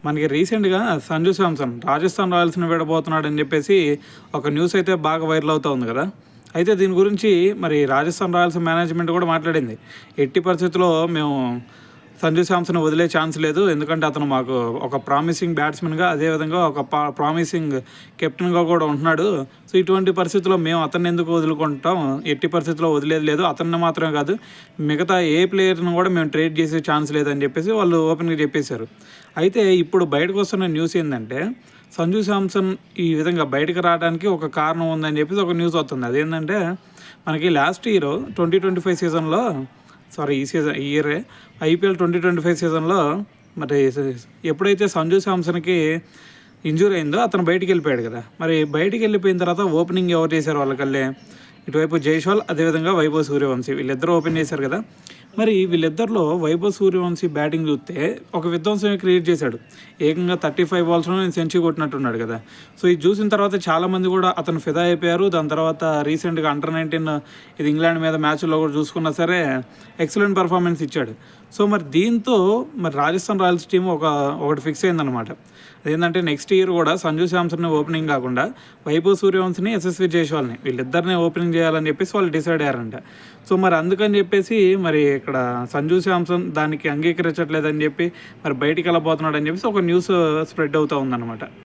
మనకి రీసెంట్‌గా సంజు శాంసన్ రాజస్థాన్ రాయల్స్‌ని వీడబోతున్నాడని చెప్పేసి ఒక న్యూస్ అయితే బాగా వైరల్ అవుతా ఉంది కదా! అయితే దీని గురించి మరి రాజస్థాన్ రాయల్స్ మేనేజ్మెంట్ కూడా మాట్లాడింది. ఎట్టి పరిస్థితుల్లో మేము సంజు శాంసన్ వదిలే ఛాన్స్ లేదు. ఎందుకంటే అతను మాకు ఒక ప్రామిసింగ్ బ్యాట్స్‌మెన్‌గా, అదేవిధంగా ఒక ప్రామిసింగ్ కెప్టెన్‌గా కూడా ఉంటున్నాడు. సో, ఇటువంటి పరిస్థితుల్లో మేము అతన్ని ఎందుకు వదులుకుంటాం? ఎట్టి పరిస్థితుల్లో వదిలేది లేదు. అతన్ని మాత్రమే కాదు, మిగతా ఏ ప్లేయర్‌ని కూడా మేము ట్రేడ్ చేసే ఛాన్స్ లేదని చెప్పేసి వాళ్ళు ఓపెన్‌గా చెప్పేశారు. అయితే ఇప్పుడు బయటకు వస్తున్న న్యూస్ ఏందంటే, సంజు శాంసన్ ఈ విధంగా బయటకు రావడానికి ఒక కారణం ఉందని చెప్పేసి ఒక న్యూస్ వస్తుంది. అదేంటంటే, మనకి లాస్ట్ ఇయర్ 2025 సీజన్‌లో, ఈ ఇయరే ఐపీఎల్ 2025 సీజన్‌లో మరి ఎప్పుడైతే సంజు శాంసన్‌కి ఇంజ్యూరీ అయిందో అతను బయటికి వెళ్ళిపోయాడు కదా! మరి బయటికి వెళ్ళిపోయిన తర్వాత ఓపెనింగ్ ఎవరు చేశారు వాళ్ళకల్లే? ఇటువైపు జైస్వాల్, అదేవిధంగా వైభవ్ సూర్యవంశీ వీళ్ళిద్దరూ ఓపెన్ చేశారు కదా! మరి వీళ్ళిద్దరిలో వైభవ్ సూర్యవంశీ బ్యాటింగ్ చూస్తే ఒక విధ్వంసమే క్రియేట్ చేశాడు. ఏకంగా 35 బాల్స్‌లో నేను సెంచరీ కొట్టినట్టున్నాడు కదా! సో, ఇది చూసిన తర్వాత చాలామంది కూడా అతను ఫిదా అయిపోయారు. దాని తర్వాత రీసెంట్‌గా అండర్-19 ఇది ఇంగ్లాండ్ మీద మ్యాచ్‌లో కూడా చూసుకున్నా సరే ఎక్సలెంట్ పెర్ఫార్మెన్స్ ఇచ్చాడు. సో, మరి దీంతో మరి రాజస్థాన్ రాయల్స్ టీమ్ ఒకటి ఫిక్స్ అయిందనమాట. అదేంటంటే నెక్స్ట్ ఇయర్ కూడా సంజు శాంసన్ని ఓపెనింగ్ కాకుండా వైభవ్ సూర్యవంశిని, యశస్వి జైస్వాల్ని వీళ్ళిద్దరిని ఓపెనింగ్ చేయాలని చెప్పేసి వాళ్ళు డిసైడ్ అయ్యారంట. సో, మరి అందుకని చెప్పేసి మరి ఇక్కడ సంజు శాంసన్ దానికి అంగీకరించట్లేదని చెప్పి మరి బయటికి వెళ్ళబోతున్నాడని చెప్పేసి ఒక న్యూస్ స్ప్రెడ్ అవుతూ ఉందన్నమాట.